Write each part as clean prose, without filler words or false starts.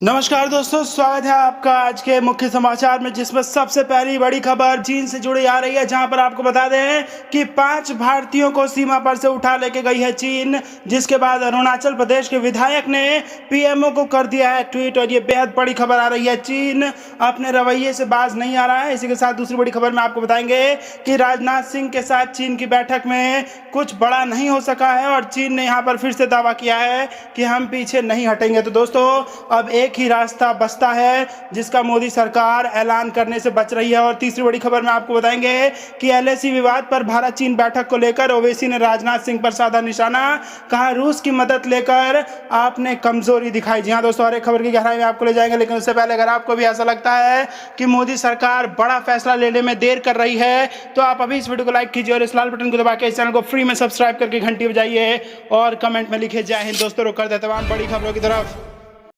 नमस्कार दोस्तों, स्वागत है आपका आज के मुख्य समाचार में, जिसमें सबसे पहली बड़ी खबर चीन से जुड़ी आ रही है। जहां पर आपको बता दें कि 5 भारतीयों को सीमा पर से उठा लेके गई है चीन, जिसके बाद अरुणाचल प्रदेश के विधायक ने पीएमओ को कर दिया है ट्वीट। और ये बेहद बड़ी खबर आ रही है। चीन अपने रवैये से बाज नहीं आ रहा है। इसी के साथ दूसरी बड़ी खबर में आपको बताएंगे कि राजनाथ सिंह के साथ चीन की बैठक में कुछ बड़ा नहीं हो सका है और चीन ने यहाँ पर फिर से दावा किया है कि हम पीछे नहीं हटेंगे। तो दोस्तों, अब एक ही रास्ता बचता है जिसका मोदी सरकार ऐलान करने से बच रही है। और तीसरी बड़ी खबर में आपको बताएंगे कि एलएसी विवाद पर भारत चीन बैठक को लेकर ओवैसी ने राजनाथ सिंह पर साधा निशाना। कहा, रूस की मदद लेकर आपने कमजोरी दिखाई। जी हां दोस्तों, हर एक खबर की गहराई में आपको ले जाएंगे, लेकिन उससे पहले अगर आपको भी ऐसा लगता है कि मोदी सरकार बड़ा फैसला लेने में देर कर रही है, तो आप अभी इस वीडियो को लाइक कीजिए और इस लाल बटन को दबा के इस चैनल को फ्री में सब्सक्राइब करके घंटी बजाइए और कमेंट में लिखे जय हिंद। दोस्तों, रुक कर देते हैं बड़ी खबरों की तरफ।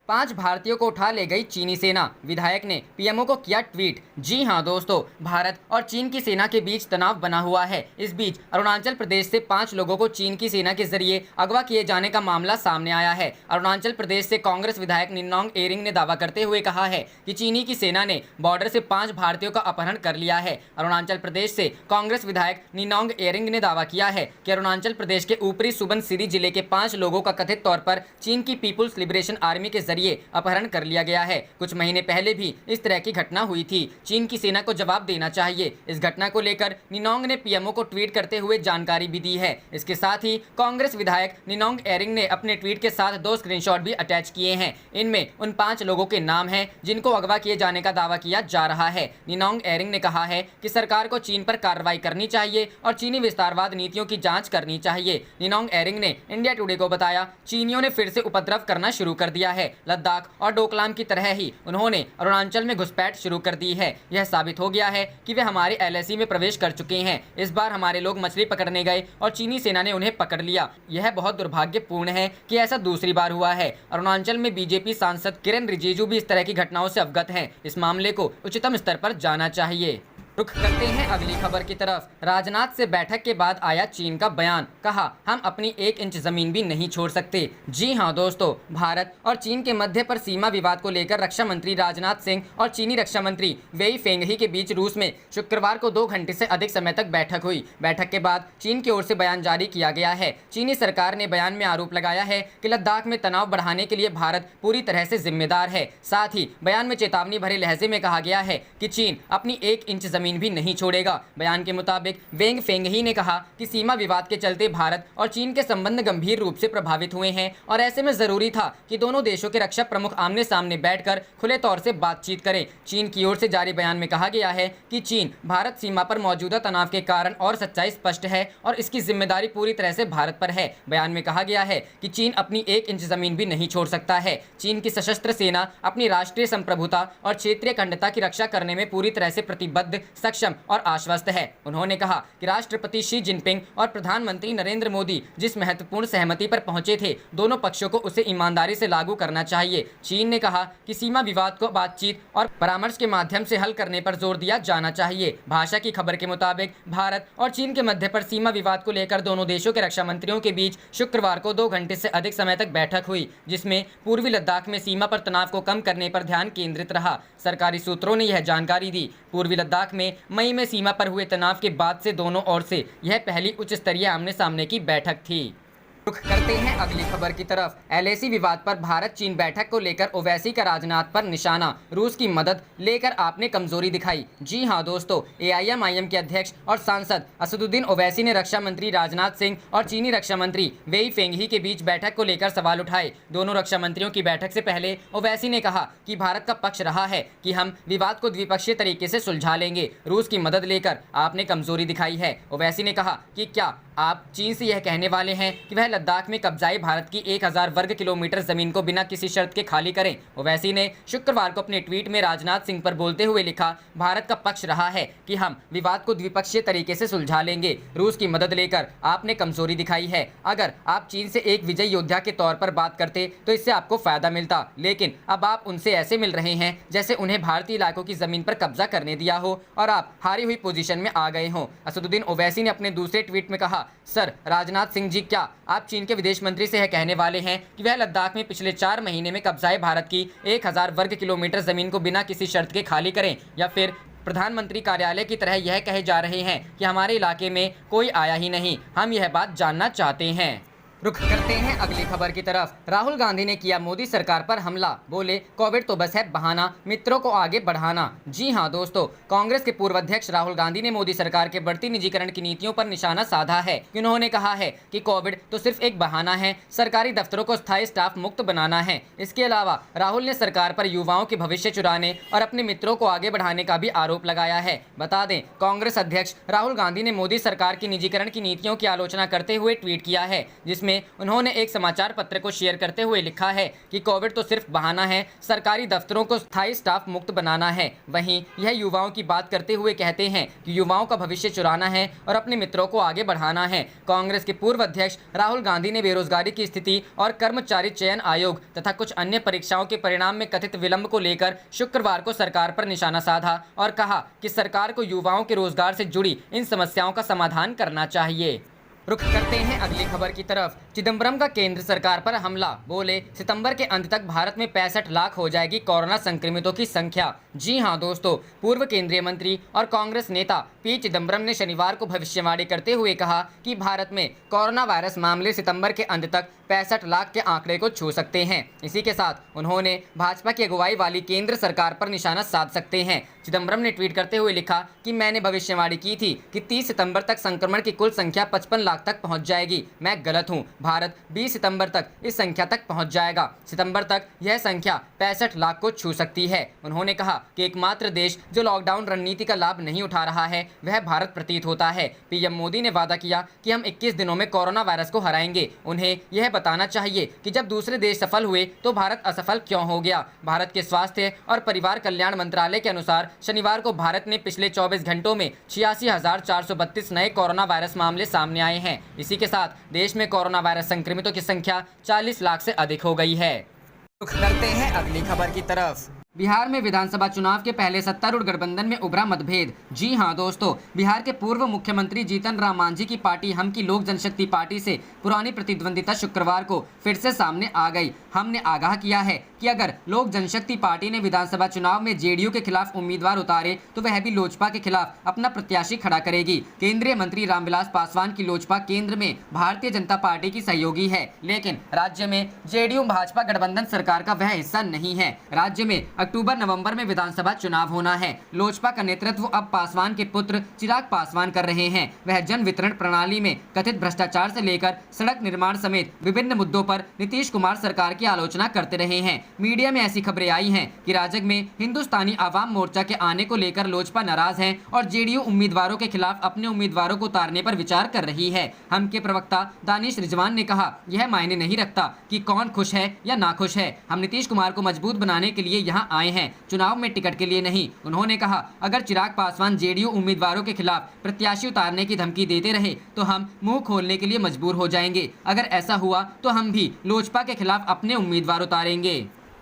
5 भारतीयों को उठा ले गई चीनी सेना, विधायक ने पीएमओ को किया ट्वीट। जी हां दोस्तों, भारत और चीन की सेना के बीच तनाव बना हुआ है। इस बीच अरुणाचल प्रदेश से 5 लोगों को चीन की सेना के जरिए अगवा किए जाने का मामला सामने आया है। अरुणाचल प्रदेश से कांग्रेस विधायक निनोंग एरिंग ने दावा करते हुए कहा है कि चीनी की सेना ने बॉर्डर से 5 भारतीयों का अपहरण कर लिया है। अरुणाचल प्रदेश से कांग्रेस विधायक निनोंग एरिंग ने दावा किया है कि अरुणाचल प्रदेश के ऊपरी सुबनसिरी जिले के 5 लोगों का कथित तौर पर चीन की पीपुल्स लिबरेशन आर्मी के अपहरण कर लिया गया है। कुछ महीने पहले भी इस तरह की घटना हुई थी। चीन की सेना को जवाब देना चाहिए। इस घटना को लेकर निनोंग ने पीएमओ को ट्वीट करते हुए जानकारी भी दी है। इसके साथ ही कांग्रेस विधायक निनोंग एरिंग ने अपने ट्वीट के साथ 2 स्क्रीनशॉट भी अटैच किए हैं। इनमें उन 5 लोगों के नाम हैं जिनको अगवा किए जाने का दावा किया जा रहा है। निनोंग एरिंग ने कहा है कि सरकार को चीन पर कार्रवाई करनी चाहिए और चीनी विस्तारवाद नीतियों की जांच करनी चाहिए। निनोंग एरिंग ने इंडिया टुडे को बताया, चीनियों ने फिर से उपद्रव करना शुरू कर दिया है। लद्दाख और डोकलाम की तरह ही उन्होंने अरुणाचल में घुसपैठ शुरू कर दी है। यह साबित हो गया है कि वे हमारे एलएसी में प्रवेश कर चुके हैं। इस बार हमारे लोग मछली पकड़ने गए और चीनी सेना ने उन्हें पकड़ लिया। यह बहुत दुर्भाग्यपूर्ण है कि ऐसा दूसरी बार हुआ है। अरुणाचल में बीजेपी सांसद किरेन रिजिजू भी इस तरह की घटनाओं से अवगत हैं। इस मामले को उच्चतम स्तर पर जाना चाहिए। रुख करते हैं अगली खबर की तरफ। राजनाथ से बैठक के बाद आया चीन का बयान। कहा, हम अपनी 1 इंच जमीन भी नहीं छोड़ सकते। जी हां दोस्तों, भारत और चीन के मध्य पर सीमा विवाद को लेकर रक्षा मंत्री राजनाथ सिंह और चीनी रक्षा मंत्री वेई फेंगही के बीच रूस में शुक्रवार को 2 घंटे से अधिक समय तक बैठक हुई। बैठक के बाद चीन की ओर से बयान जारी किया गया है। चीनी सरकार ने बयान में आरोप लगाया है कि लद्दाख में तनाव बढ़ाने के लिए भारत पूरी तरह से जिम्मेदार है। साथ ही बयान में चेतावनी भरे लहजे में कहा गया है कि चीन अपनी 1 इंच जमीन भी नहीं छोड़ेगा। बयान के मुताबिक वेंग फेंगही ने कहा कि सीमा विवाद के चलते भारत और चीन के संबंध गंभीर रूप से प्रभावित हुए हैं और ऐसे में जरूरी था कि दोनों देशों के रक्षा प्रमुख आमने सामने बैठकर खुले तौर से बातचीत करें। चीन की ओर से जारी बयान में कहा गया है कि चीन भारत सीमा पर मौजूदा तनाव के कारण और सच्चाई स्पष्ट है और इसकी जिम्मेदारी पूरी तरह से भारत पर है। बयान में कहा गया है कि चीन अपनी 1 इंच जमीन भी नहीं छोड़ सकता है। चीन की सशस्त्र सेना अपनी राष्ट्रीय संप्रभुता और क्षेत्रीय अखंडता की रक्षा करने में पूरी तरह से प्रतिबद्ध, सक्षम और आश्वस्त है। उन्होंने कहा कि राष्ट्रपति शी जिनपिंग और प्रधानमंत्री नरेंद्र मोदी जिस महत्वपूर्ण सहमति पर पहुंचे थे, दोनों पक्षों को उसे ईमानदारी से लागू करना चाहिए। चीन ने कहा कि सीमा विवाद को बातचीत और परामर्श के माध्यम से हल करने पर जोर दिया जाना चाहिए। भाषा की खबर के मुताबिक भारत और चीन के मध्य पर सीमा विवाद को लेकर दोनों देशों के रक्षा मंत्रियों के बीच शुक्रवार को 2 घंटे से अधिक समय तक बैठक हुई, जिसमें पूर्वी लद्दाख में सीमा पर तनाव को कम करने पर ध्यान केंद्रित रहा। सरकारी सूत्रों ने यह जानकारी दी। पूर्वी लद्दाख में मई में सीमा पर हुए तनाव के बाद से दोनों ओर से यह पहली उच्च स्तरीय आमने सामने की बैठक थी। रुख करते हैं अगली खबर की तरफ। एलएसी विवाद पर भारत चीन बैठक को लेकर ओवैसी का राजनाथ पर निशाना। रूस की मदद लेकर आपने कमजोरी दिखाई। जी हां दोस्तों, एआईएमआईएम के अध्यक्ष और सांसद असदुद्दीन ओवैसी ने रक्षा मंत्री राजनाथ सिंह और चीनी रक्षा मंत्री वेई फेंगही के बीच बैठक को लेकर सवाल उठाए। दोनों रक्षा मंत्रियों की बैठक से पहले ओवैसी ने कहा कि भारत का पक्ष रहा है कि हम विवाद को द्विपक्षीय तरीके से सुलझा लेंगे। रूस की मदद लेकर आपने कमजोरी दिखाई है। ओवैसी ने कहा कि क्या आप चीन से यह कहने वाले हैं कि वह लद्दाख में कब्जाई भारत की 1000 वर्ग किलोमीटर जमीन को बिना किसी शर्त के खाली करें। ओवैसी ने शुक्रवार को अपने ट्वीट में राजनाथ सिंह पर बोलते हुए लिखा, भारत का पक्ष रहा है कि हम विवाद को द्विपक्षीय तरीके से सुलझा लेंगे। रूस की मदद लेकर आपने कमजोरी दिखाई है। अगर आप चीन से एक विजय योद्धा के तौर पर बात करते तो इससे आपको फायदा मिलता, लेकिन अब आप उनसे ऐसे मिल रहे हैं जैसे उन्हें भारतीय इलाकों की जमीन पर कब्जा करने दिया हो और आप हारी हुई पोजीशन में आ गए हों। असदुद्दीन ओवैसी ने अपने दूसरे ट्वीट में कहा, सर राजनाथ सिंह जी, क्या आप चीन के विदेश मंत्री से यह कहने वाले हैं कि वह लद्दाख में पिछले 4 महीने में कब्जाए भारत की 1000 वर्ग किलोमीटर जमीन को बिना किसी शर्त के खाली करें, या फिर प्रधानमंत्री कार्यालय की तरह यह कहे जा रहे हैं कि हमारे इलाके में कोई आया ही नहीं। हम यह बात जानना चाहते हैं। रुख करते हैं अगली खबर की तरफ। राहुल गांधी ने किया मोदी सरकार पर हमला, बोले कोविड तो बस है बहाना, मित्रों को आगे बढ़ाना। जी हां दोस्तों, कांग्रेस के पूर्व अध्यक्ष राहुल गांधी ने मोदी सरकार के बढ़ती निजीकरण की नीतियों पर निशाना साधा है। उन्होंने कहा है कि कोविड तो सिर्फ एक बहाना है, सरकारी दफ्तरों को स्थायी स्टाफ मुक्त बनाना है। इसके अलावा राहुल ने सरकार पर युवाओं के भविष्य चुराने और अपने मित्रों को आगे बढ़ाने का भी आरोप लगाया है। बता दें, कांग्रेस अध्यक्ष राहुल गांधी ने मोदी सरकार की निजीकरण की नीतियों की आलोचना करते हुए ट्वीट किया है, जिसमें उन्होंने एक समाचार पत्र को शेयर करते हुए लिखा है कि कोविड तो सिर्फ बहाना है, सरकारी दफ्तरों को स्थायी स्टाफ मुक्त बनाना है। वहीं यह युवाओं की बात करते हुए कहते हैं कि युवाओं का भविष्य चुराना है और अपने मित्रों को आगे बढ़ाना है। कांग्रेस के पूर्व अध्यक्ष राहुल गांधी ने बेरोजगारी की स्थिति और कर्मचारी चयन आयोग तथा कुछ अन्य परीक्षाओं के परिणाम में कथित विलंब को लेकर शुक्रवार को सरकार पर निशाना साधा और कहा कि सरकार को युवाओं के रोजगार से जुड़ी इन समस्याओं का समाधान करना चाहिए। रुख करते हैं अगली खबर की तरफ। चिदम्बरम का केंद्र सरकार पर हमला, बोले सितंबर के अंत तक भारत में 65 लाख हो जाएगी कोरोना संक्रमितों की संख्या। जी हां दोस्तों, पूर्व केंद्रीय मंत्री और कांग्रेस नेता पी चिदम्बरम ने शनिवार को भविष्यवाणी करते हुए कहा कि भारत में कोरोना वायरस मामले सितंबर के अंत तक 65 लाख के आंकड़े को छू सकते हैं। इसी के साथ उन्होंने भाजपा की अगुवाई वाली केंद्र सरकार पर निशाना साध सकते हैं। चिदम्बरम ने ट्वीट करते हुए लिखा कि मैंने भविष्यवाणी की थी कि 30 सितंबर तक संक्रमण की कुल संख्या 55 लाख तक पहुंच जाएगी। मैं गलत हूं, भारत 20 सितंबर तक इस संख्या तक पहुंच जाएगा। सितंबर तक यह संख्या 65 लाख को छू सकती है। उन्होंने कहा कि एकमात्र देश जो लॉकडाउन रणनीति का लाभ नहीं उठा रहा है वह भारत प्रतीत होता है। पीएम मोदी ने वादा किया कि हम 21 दिनों में कोरोना वायरस को हराएंगे। उन्हें यह बताना चाहिए कि जब दूसरे देश सफल हुए तो भारत असफल क्यों हो गया। भारत के स्वास्थ्य और परिवार कल्याण मंत्रालय के अनुसार शनिवार को भारत में पिछले 24 घंटों में 86,432 नए कोरोना वायरस मामले सामने आए हैं। इसी के साथ देश में कोरोना वायरस संक्रमितों की संख्या 40 लाख से अधिक हो गई है। रुख करते हैं अगली खबर की तरफ। बिहार में विधानसभा चुनाव के पहले सत्तारूढ़ गठबंधन में उभरा मतभेद। जी हां दोस्तों, बिहार के पूर्व मुख्यमंत्री जीतन राम मांझी की पार्टी हम की लोक जनशक्ति पार्टी से पुरानी प्रतिद्वंदिता शुक्रवार को फिर से सामने आ गई। हमने आगाह किया है कि अगर लोक जनशक्ति पार्टी ने विधानसभा चुनाव में जेडीयू के खिलाफ उम्मीदवार उतारे तो वह भी लोजपा के खिलाफ अपना प्रत्याशी खड़ा करेगी। केंद्रीय मंत्री रामविलास पासवान की लोजपा केंद्र में भारतीय जनता पार्टी की सहयोगी है, लेकिन राज्य में जेडीयू भाजपा गठबंधन सरकार का वह हिस्सा नहीं है। राज्य में अक्टूबर नवंबर में विधानसभा चुनाव होना है। लोजपा का नेतृत्व अब पासवान के पुत्र चिराग पासवान कर रहे हैं। वह जन वितरण प्रणाली में कथित भ्रष्टाचार से लेकर सड़क निर्माण समेत विभिन्न मुद्दों पर नीतीश कुमार सरकार की आलोचना करते रहे हैं। मीडिया में ऐसी खबरें आई हैं कि राजग में हिंदुस्तानी आवाम मोर्चा के आने को लेकर लोजपा नाराज है और जेडीयू उम्मीदवारों के खिलाफ अपने उम्मीदवारों को उतारने पर विचार कर रही है। हम के प्रवक्ता दानिश रिजवान ने कहा, यह मायने नहीं रखता कि कौन खुश है या नाखुश है। हम नीतीश कुमार को मजबूत बनाने के लिए यहाँ आए हैं, चुनाव में टिकट के लिए नहीं। उन्होंने कहा, अगर चिराग पासवान जेडीयू उम्मीदवारों के खिलाफ प्रत्याशी उतारने की धमकी देते रहे तो हम मुंह खोलने के लिए मजबूर हो जाएंगे। अगर ऐसा हुआ तो हम भी लोजपा के खिलाफ अपने उम्मीदवार उतारेंगे।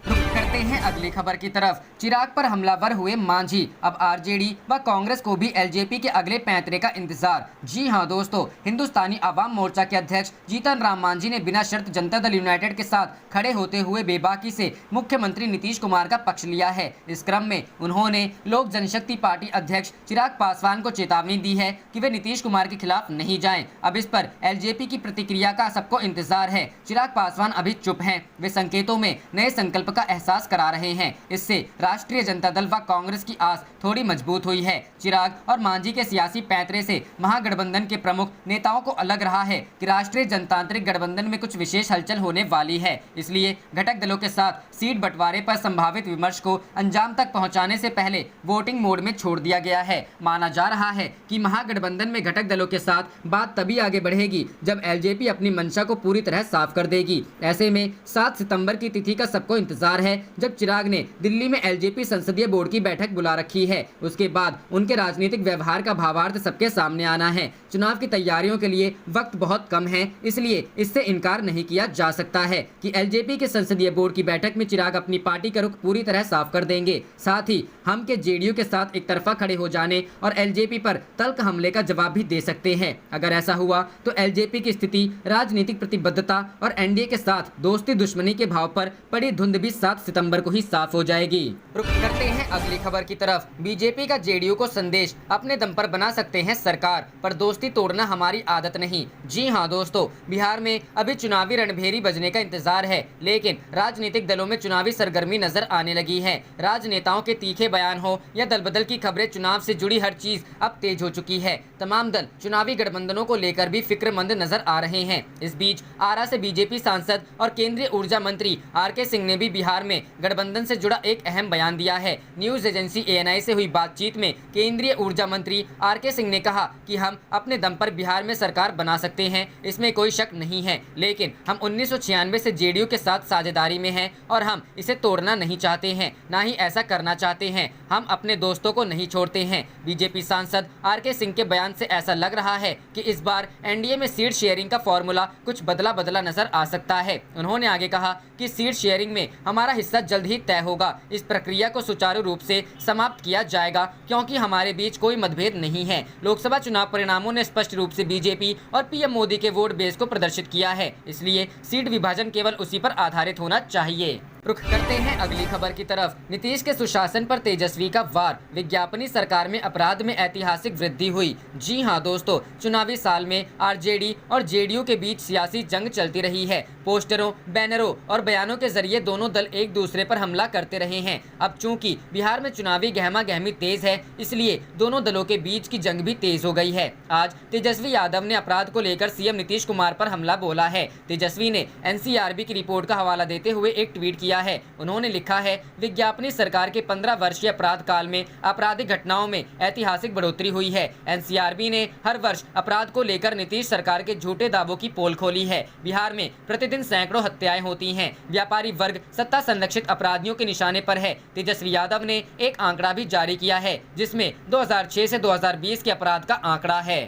रुख करते हैं अगली खबर की तरफ। चिराग पर हमलावर हुए मांझी, अब आरजेडी व कांग्रेस को भी एलजेपी के अगले पैंतरे का इंतजार। जी हां दोस्तों, हिंदुस्तानी आवाम मोर्चा के अध्यक्ष जीतन राम मांझी ने बिना शर्त जनता दल यूनाइटेड के साथ खड़े होते हुए बेबाकी से मुख्यमंत्री नीतीश कुमार का पक्ष लिया है। इस क्रम में उन्होंने लोक जनशक्ति पार्टी अध्यक्ष चिराग पासवान को चेतावनी दी है कि वे नीतीश कुमार के खिलाफ नहीं जाएं। अब इस पर एलजेपी की प्रतिक्रिया का सबको इंतजार है। चिराग पासवान अभी चुप हैं, वे संकेतों में नए संकल्प का एहसास करा रहे हैं। इससे राष्ट्रीय जनता दल व कांग्रेस की आस थोड़ी मजबूत हुई है। चिराग और मांझी के सियासी पैंतरे से महागठबंधन के प्रमुख नेताओं को अलग रहा है कि राष्ट्रीय जनतांत्रिक गठबंधन में कुछ विशेष हलचल होने वाली है। इसलिए घटक दलों के साथ सीट बंटवारे पर संभावित विमर्श को अंजाम तक पहुंचाने से पहले वोटिंग मोड में छोड़ दिया गया है। माना जा रहा है कि महागठबंधन में घटक दलों के साथ बात तभी आगे बढ़ेगी जब एलजेपी अपनी मंशा को पूरी तरह साफ कर देगी। ऐसे में 7 सितंबर की तिथि का सबको इंतजार है जब चिराग ने दिल्ली में एलजेपी संसदीय बोर्ड की बैठक बुला रखी है। उसके बाद उनके राजनीतिक व्यवहार का भावार्थ सबके सामने आना है। चुनाव की तैयारियों के लिए वक्त बहुत कम है, इसलिए इससे इनकार नहीं किया जा सकता है कि एलजेपी के संसदीय बोर्ड की बैठक में चिराग अपनी पार्टी का रुख पूरी तरह साफ कर देंगे। साथ ही हम के जेडीयू के साथ एक तरफा खड़े हो जाने और एलजेपी पर तल्ख हमले का जवाब भी दे सकते हैं। अगर ऐसा हुआ तो एलजेपी की स्थिति, राजनीतिक प्रतिबद्धता और एनडीए के साथ दोस्ती दुश्मनी के भाव पर पड़ी धुंध भी 7 सितंबर को ही साफ हो जाएगी। रुक करते हैं अगली खबर की तरफ। बीजेपी का जेडीयू को संदेश, अपने दम पर बना सकते हैं सरकार, पर दोस्ती तोड़ना हमारी आदत नहीं। जी हां दोस्तों, बिहार में अभी चुनावी रणभेरी बजने का इंतजार है, लेकिन राजनीतिक दलों में चुनावी सरगर्मी नजर आने लगी है। राजनेताओं के तीखे बयान हो या दलबदल की खबरें, चुनाव से जुड़ी हर चीज अब तेज हो चुकी है। तमाम दल चुनावी गठबंधनों को लेकर भी फिक्रमंद नजर आ रहे हैं। इस बीच आरा से बीजेपी सांसद और केंद्रीय ऊर्जा मंत्री आरके सिंह ने भी बिहार में गठबंधन से जुड़ा एक अहम बयान दिया है। न्यूज एजेंसी एएनआई से हुई बातचीत में केंद्रीय ऊर्जा मंत्री आरके सिंह ने कहा कि हम अपने दम पर बिहार में सरकार बना सकते हैं, इसमें कोई शक नहीं है, लेकिन हम 1996 से जेडीयू के साथ साझेदारी में हैं और हम इसे तोड़ना नहीं चाहते हैं, ना ही ऐसा करना चाहते हैं। हम अपने दोस्तों को नहीं छोड़ते हैं। बीजेपी सांसद आरके सिंह के बयान से ऐसा लग रहा है कि इस बार एनडीए में सीट शेयरिंग का फॉर्मूला कुछ बदला नजर आ सकता है। उन्होंने आगे कहा कि सीट शेयरिंग में हमारा हिस्सा जल्द ही तय होगा। इस प्रक्रिया को सुचारू रूप से समाप्त किया जाएगा, क्योंकि हमारे बीच कोई मतभेद नहीं है। लोकसभा चुनाव परिणामों ने स्पष्ट रूप से बीजेपी और पीएम मोदी के वोट बेस को प्रदर्शित किया है, इसलिए सीट विभाजन केवल उसी पर आधारित होना चाहिए। रुख करते हैं अगली खबर की तरफ। नीतीश के सुशासन पर तेजस्वी का वार, विज्ञापनी सरकार में अपराध में ऐतिहासिक वृद्धि हुई। जी हां दोस्तों, चुनावी साल में आरजेडी और जेडीयू के बीच सियासी जंग चलती रही है। पोस्टरों, बैनरों और बयानों के जरिए दोनों दल एक दूसरे पर हमला करते रहे हैं। अब चूंकि बिहार में चुनावी गहमा गहमी तेज है, इसलिए दोनों दलों के बीच की जंग भी तेज हो गई है। आज तेजस्वी यादव ने अपराध को लेकर सीएम नीतीश कुमार पर हमला बोला है। तेजस्वी ने एनसीआरबी की रिपोर्ट का हवाला देते हुए एक ट्वीट किया है। उन्होंने लिखा है, विज्ञापनी सरकार के 15 वर्षीय अपराध काल में आपराधिक घटनाओं में ऐतिहासिक बढ़ोतरी हुई है। एनसीआरबी ने हर वर्ष अपराध को लेकर नीतीश सरकार के झूठे दावों की पोल खोली है। बिहार में प्रतिदिन सैकड़ों हत्याएं होती हैं। व्यापारी वर्ग सत्ता संरक्षित अपराधियों के निशाने पर है। तेजस्वी यादव ने एक आंकड़ा भी जारी किया है, जिसमें 2006 से 2020 के अपराध का आंकड़ा है।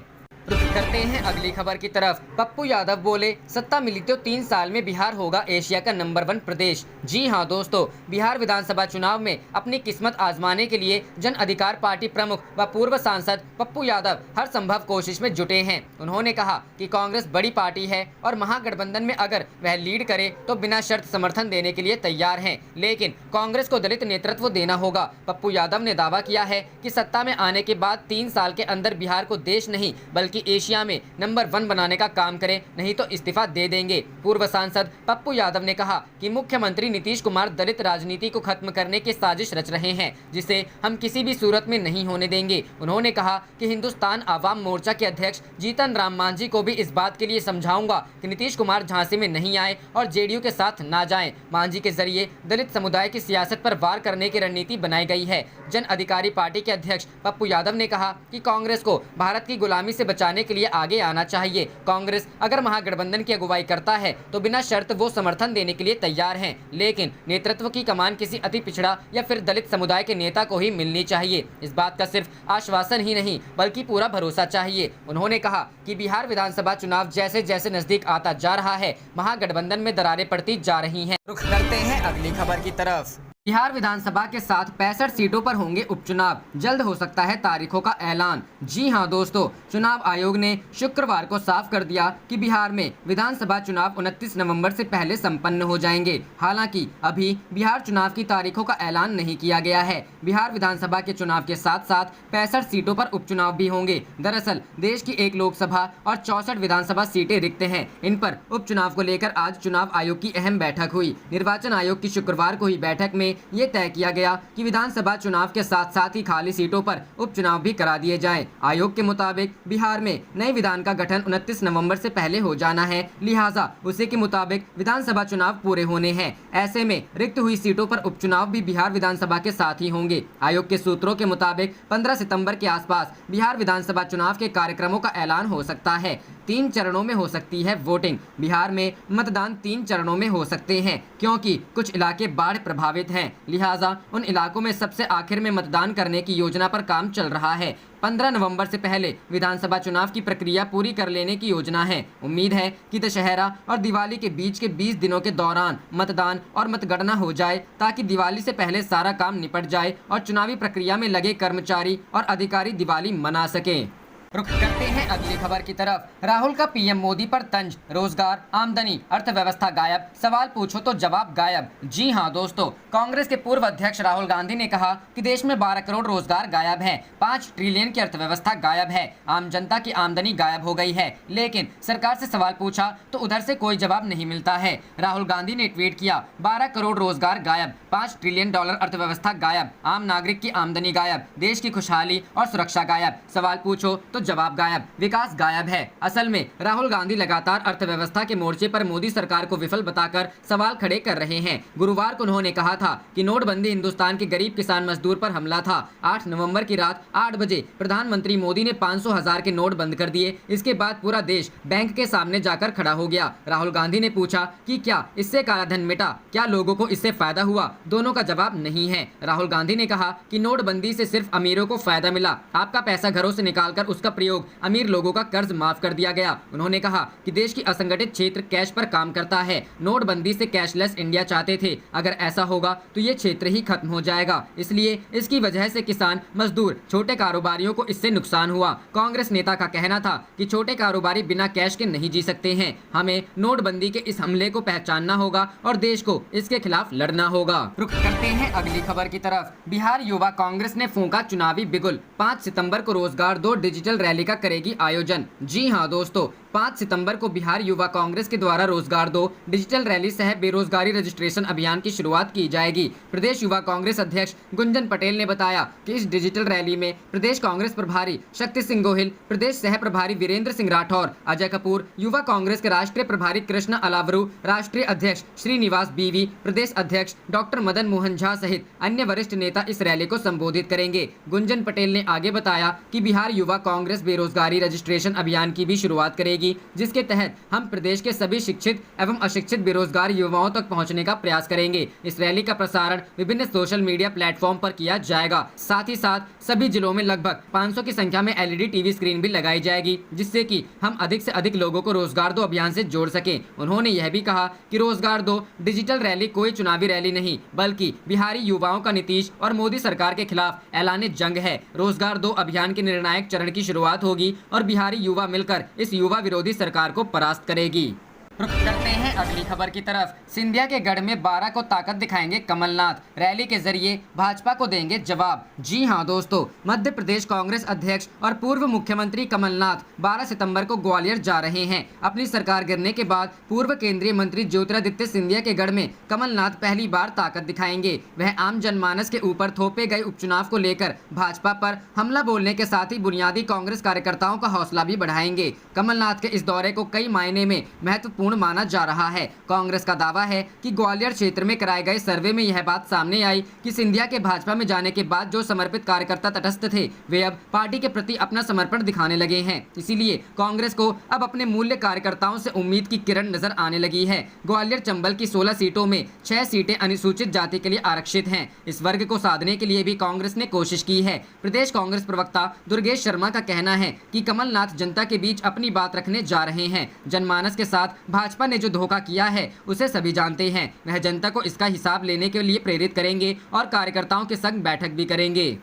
रुख करते हैं अगली खबर की तरफ। पप्पू यादव बोले, सत्ता मिली तो 3 साल में बिहार होगा एशिया का नंबर 1 प्रदेश। जी हां दोस्तों, बिहार विधानसभा चुनाव में अपनी किस्मत आजमाने के लिए जन अधिकार पार्टी प्रमुख व पूर्व सांसद पप्पू यादव हर संभव कोशिश में जुटे हैं। उन्होंने कहा कि कांग्रेस बड़ी पार्टी है और महागठबंधन में अगर वह लीड करे तो बिना शर्त समर्थन देने के लिए तैयार हैं, लेकिन कांग्रेस को दलित नेतृत्व देना होगा। पप्पू यादव ने दावा किया है कि सत्ता में आने के बाद 3 साल के अंदर बिहार को देश नहीं बल्कि एशिया में नंबर 1 बनाने का काम करें, नहीं तो इस्तीफा दे देंगे। पूर्व सांसद पप्पू यादव ने कहा कि मुख्यमंत्री नीतीश कुमार दलित राजनीति को खत्म करने की साजिश रच रहे हैं, जिसे हम किसी भी सूरत में नहीं होने देंगे। उन्होंने कहा कि हिंदुस्तान आवाम मोर्चा के अध्यक्ष जीतन राम मांझी को भी इस बात के लिए समझाऊंगा कि नीतीश कुमार झांसे में नहीं आए और जेडीयू के साथ ना जाएं। मांझी के जरिए दलित समुदाय की सियासत पर वार करने की रणनीति बनाई गई है। जन अधिकारी पार्टी के अध्यक्ष पप्पू यादव ने कहा कि कांग्रेस को भारत की गुलामी से बचाने के लिए आगे आना चाहिए। कांग्रेस अगर महागठबंधन की अगुवाई करता है तो बिना शर्त वो समर्थन देने के लिए तैयार हैं, लेकिन नेतृत्व की कमान किसी अति पिछड़ा या फिर दलित समुदाय के नेता को ही मिलनी चाहिए। इस बात का सिर्फ आश्वासन ही नहीं बल्कि पूरा भरोसा चाहिए। उन्होंने कहा कि बिहार विधानसभा चुनाव जैसे जैसे नजदीक आता जा रहा है, महागठबंधन में दरारें पड़ती जा रही हैं। रुख करते हैं अगली खबर की तरफ। बिहार विधानसभा के साथ 65 सीटों पर होंगे उपचुनाव, जल्द हो सकता है तारीखों का ऐलान। जी हां दोस्तों, चुनाव आयोग ने शुक्रवार को साफ कर दिया कि बिहार में विधानसभा चुनाव 29 नवंबर से पहले संपन्न हो जाएंगे। हालांकि अभी बिहार चुनाव की तारीखों का ऐलान नहीं किया गया है। बिहार विधानसभा के चुनाव के साथ साथ 65 सीटों पर उपचुनाव भी होंगे। दरअसल देश की 1 लोकसभा और 64 विधानसभा सीटें रिक्त हैं। इन पर उपचुनाव को लेकर आज चुनाव आयोग की अहम बैठक हुई। निर्वाचन आयोग की शुक्रवार को हुई बैठक में ये तय किया गया कि विधानसभा चुनाव के साथ साथ ही खाली सीटों पर उपचुनाव भी करा दिए जाएं। आयोग के मुताबिक बिहार में नए विधान का गठन 29 नवंबर से पहले हो जाना है, लिहाजा उसी के मुताबिक विधानसभा चुनाव पूरे होने हैं। ऐसे में रिक्त हुई सीटों पर उपचुनाव भी बिहार विधानसभा के साथ ही होंगे। आयोग के सूत्रों के मुताबिक 15 सितंबर के आसपास बिहार विधानसभा चुनाव के कार्यक्रमों का ऐलान हो सकता है। 3 चरणों में हो सकती है वोटिंग। बिहार में मतदान 3 चरणों में हो सकते हैं क्योंकि कुछ इलाके बाढ़ प्रभावित हैं, लिहाजा उन इलाकों में सबसे आखिर में मतदान करने की योजना पर काम चल रहा है। 15 नवंबर से पहले विधानसभा चुनाव की प्रक्रिया पूरी कर लेने की योजना है। उम्मीद है कि दशहरा और दिवाली के बीच के 20 दिनों के दौरान मतदान और मतगणना हो जाए ताकि दिवाली से पहले सारा काम निपट जाए और चुनावी प्रक्रिया में लगे कर्मचारी और अधिकारी दिवाली मना सकें। रुख करते हैं अगली खबर की तरफ। राहुल का पीएम मोदी पर तंज, रोजगार, आमदनी, अर्थव्यवस्था गायब, सवाल पूछो तो जवाब गायब। जी हां दोस्तों, कांग्रेस के पूर्व अध्यक्ष राहुल गांधी ने कहा कि देश में 12 करोड़ रोजगार गायब हैं, 5 ट्रिलियन की अर्थव्यवस्था गायब है, आम जनता की आमदनी गायब हो गई है। लेकिन सरकार से सवाल पूछा तो उधर से कोई जवाब नहीं मिलता है। राहुल गांधी ने ट्वीट किया, 12 करोड़ रोजगार गायब, 5 ट्रिलियन डॉलर अर्थव्यवस्था गायब, आम नागरिक की आमदनी गायब, देश की खुशहाली और सुरक्षा गायब, सवाल पूछो तो जवाब गायब, विकास गायब है। असल में राहुल गांधी लगातार अर्थव्यवस्था के मोर्चे पर मोदी सरकार को विफल बताकर सवाल खड़े कर रहे हैं। गुरुवार को उन्होंने कहा था कि नोटबंदी हिंदुस्तान के गरीब किसान मजदूर पर हमला था। 8 नवंबर की रात 8 बजे प्रधानमंत्री मोदी ने 500,000 के नोट बंद कर दिए। इसके बाद पूरा देश बैंक के सामने जाकर खड़ा हो गया। राहुल गांधी ने पूछा कि क्या इससे काला धन मिटा, क्या लोगों को इससे फायदा हुआ? दोनों का जवाब नहीं है। राहुल गांधी ने कहा कि नोटबंदी से सिर्फ अमीरों को फायदा मिला, आपका पैसा घरों से निकालकर उसका प्रयोग अमीर लोगों का कर्ज माफ कर दिया गया। उन्होंने कहा कि देश की असंगठित क्षेत्र कैश पर काम करता है। नोटबंदी से कैशलेस इंडिया चाहते थे, अगर ऐसा होगा तो ये क्षेत्र ही खत्म हो जाएगा। इसलिए इसकी वजह से किसान, मजदूर, छोटे कारोबारियों को इससे नुकसान हुआ। कांग्रेस नेता का कहना था कि छोटे कारोबारी बिना कैश के नहीं जी सकते हैं। हमें नोटबंदी के इस हमले को पहचानना होगा और देश को इसके खिलाफ लड़ना होगा। रुख करते हैं अगली खबर की तरफ। बिहार युवा कांग्रेस ने फूंका चुनावी बिगुल, 5 सितंबर को रोजगार दो डिजिटल रैली का करेगी आयोजन। जी हां दोस्तों, 5 सितंबर को बिहार युवा कांग्रेस के द्वारा रोजगार दो डिजिटल रैली सह बेरोजगारी रजिस्ट्रेशन अभियान की शुरुआत की जाएगी। प्रदेश युवा कांग्रेस अध्यक्ष गुंजन पटेल ने बताया कि इस डिजिटल रैली में प्रदेश कांग्रेस प्रभारी शक्ति सिंह गोहिल, प्रदेश सह प्रभारी वीरेंद्र सिंह राठौर, अजय कपूर, युवा कांग्रेस के राष्ट्रीय प्रभारी कृष्ण अलावरू, राष्ट्रीय अध्यक्ष श्रीनिवास बीवी, प्रदेश अध्यक्ष डॉक्टर मदन मोहन झा सहित अन्य वरिष्ठ नेता इस रैली को संबोधित करेंगे। गुंजन पटेल ने आगे बताया कि बिहार युवा कांग्रेस बेरोजगारी रजिस्ट्रेशन अभियान की भी शुरुआत करेगी, जिसके तहत हम प्रदेश के सभी शिक्षित एवं अशिक्षित बेरोजगार युवाओं तक पहुंचने का प्रयास करेंगे। इस रैली का प्रसारण विभिन्न सोशल मीडिया प्लेटफॉर्म पर किया जाएगा। साथ ही साथ सभी जिलों में लगभग 500 की संख्या में LED टीवी स्क्रीन भी लगाई जाएगी, जिससे कि हम अधिक से अधिक लोगों को रोजगार दो अभियान से जोड़ सकें। उन्होंने यह भी कहा कि रोजगार दो डिजिटल रैली कोई चुनावी रैली नहीं, बल्कि बिहारी युवाओं का नीतीश और मोदी सरकार के खिलाफ ऐलान जंग है। रोजगार दो अभियान के निर्णायक चरण की शुरुआत होगी और बिहारी युवा मिलकर इस युवा विरोधी सरकार को परास्त करेगी। रुख करते हैं अगली खबर की तरफ। सिंधिया के गढ़ में 12 को ताकत दिखाएंगे कमलनाथ, रैली के जरिए भाजपा को देंगे जवाब। जी हां दोस्तों, मध्य प्रदेश कांग्रेस अध्यक्ष और पूर्व मुख्यमंत्री कमलनाथ 12 सितंबर को ग्वालियर जा रहे हैं। अपनी सरकार गिरने के बाद पूर्व केंद्रीय मंत्री ज्योतिरादित्य सिंधिया के गढ़ में कमलनाथ पहली बार ताकत दिखाएंगे। वह आम जनमानस के ऊपर थोपे गए उपचुनाव को लेकर भाजपा पर हमला बोलने के साथ ही बुनियादी कांग्रेस कार्यकर्ताओं का हौसला भी बढ़ाएंगे। कमलनाथ के इस दौरे को कई मायने में महत्वपूर्ण माना जा रहा है। कांग्रेस का दावा है कि ग्वालियर क्षेत्र में कराए गए सर्वे में यह बात सामने आई कि सिंधिया के भाजपा में जाने के बाद जो समर्पित कार्यकर्ता तटस्थ थे, वे अब पार्टी के प्रति अपना समर्पण दिखाने लगे हैं। इसीलिए कांग्रेस को अब अपने मूल्य कार्यकर्ताओं से उम्मीद की किरण नजर आने लगी है। ग्वालियर चंबल की 16 सीटों में 6 सीटें अनुसूचित जाति के लिए आरक्षित हैं। इस वर्ग को साधने के लिए भी कांग्रेस ने कोशिश की है। प्रदेश कांग्रेस प्रवक्ता दुर्गेश शर्मा का कहना है कि कमलनाथ जनता के बीच अपनी बात रखने जा रहे हैं। जनमानस के साथ भाजपा ने जो धोखा किया है उसे सभी जानते हैं। वह जनता को इसका हिसाब लेने के लिए प्रेरित करेंगे और कार्यकर्ताओं के संग बैठक भी करेंगे।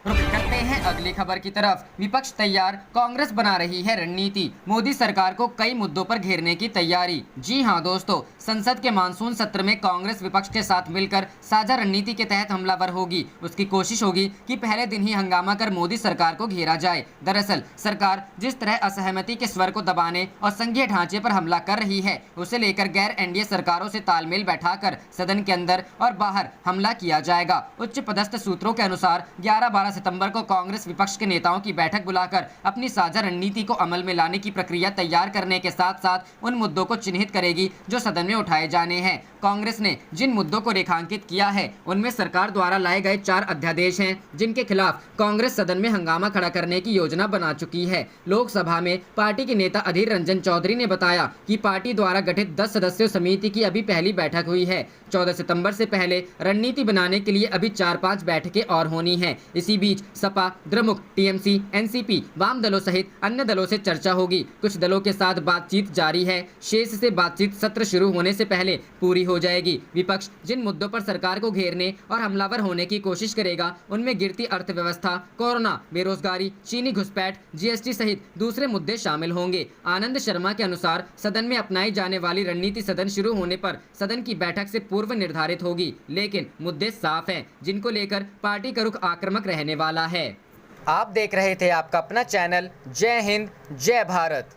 रुख करते हैं अगली खबर की तरफ। विपक्ष तैयार, कांग्रेस बना रही है रणनीति, मोदी सरकार को कई मुद्दों पर घेरने की तैयारी। जी हां दोस्तों, संसद के मानसून सत्र में कांग्रेस विपक्ष के साथ मिलकर साझा रणनीति के तहत हमलावर होगी। उसकी कोशिश होगी कि पहले दिन ही हंगामा कर मोदी सरकार को घेरा जाए। दरअसल सरकार जिस तरह असहमति के स्वर को दबाने और संघीय ढांचे पर हमला कर रही है, उसे लेकर गैर एनडीए सरकारों से तालमेल बैठाकर सदन के अंदर और बाहर हमला किया जाएगा। उच्च पदस्थ सूत्रों के अनुसार 11-12 सितंबर को कांग्रेस कांग्रेस विपक्ष के नेताओं की बैठक बुलाकर अपनी साझा रणनीति को अमल में लाने की प्रक्रिया तैयार करने के साथ साथ उन मुद्दों को चिन्हित करेगी जो सदन में उठाए जाने हैं। कांग्रेस ने जिन मुद्दों को रेखांकित किया है उनमें सरकार द्वारा लाए गए 4 अध्यादेश हैं, जिनके खिलाफ कांग्रेस सदन में हंगामा खड़ा करने की योजना बना चुकी है। लोकसभा में पार्टी के नेता अधीर रंजन चौधरी ने बताया कि पार्टी द्वारा गठित 10 सदस्यों समिति की अभी पहली बैठक हुई है। 14 सितंबर से पहले रणनीति बनाने के लिए अभी 4-5 बैठकें और होनी है। इसी बीच सपा, द्रमुक, टीएमसी, एनसीपी, वाम दलों सहित अन्य दलों से चर्चा होगी। कुछ दलों के साथ बातचीत जारी है। शेष से बातचीत सत्र शुरू होने से पहले पूरी हो जाएगी। विपक्ष जिन मुद्दों पर सरकार को घेरने और हमलावर होने की कोशिश करेगा उनमें गिरती अर्थव्यवस्था, कोरोना, बेरोजगारी, चीनी घुसपैठ, जीएसटी सहित दूसरे मुद्दे शामिल होंगे। आनंद शर्मा के अनुसार सदन में अपनाई जाने वाली रणनीति सदन शुरू होने पर सदन की बैठक से पूर्व निर्धारित होगी, लेकिन मुद्दे साफ हैं जिनको लेकर पार्टी का रुख आक्रामक रहने वाला है। आप देख रहे थे आपका अपना चैनल जय हिंद, जय भारत।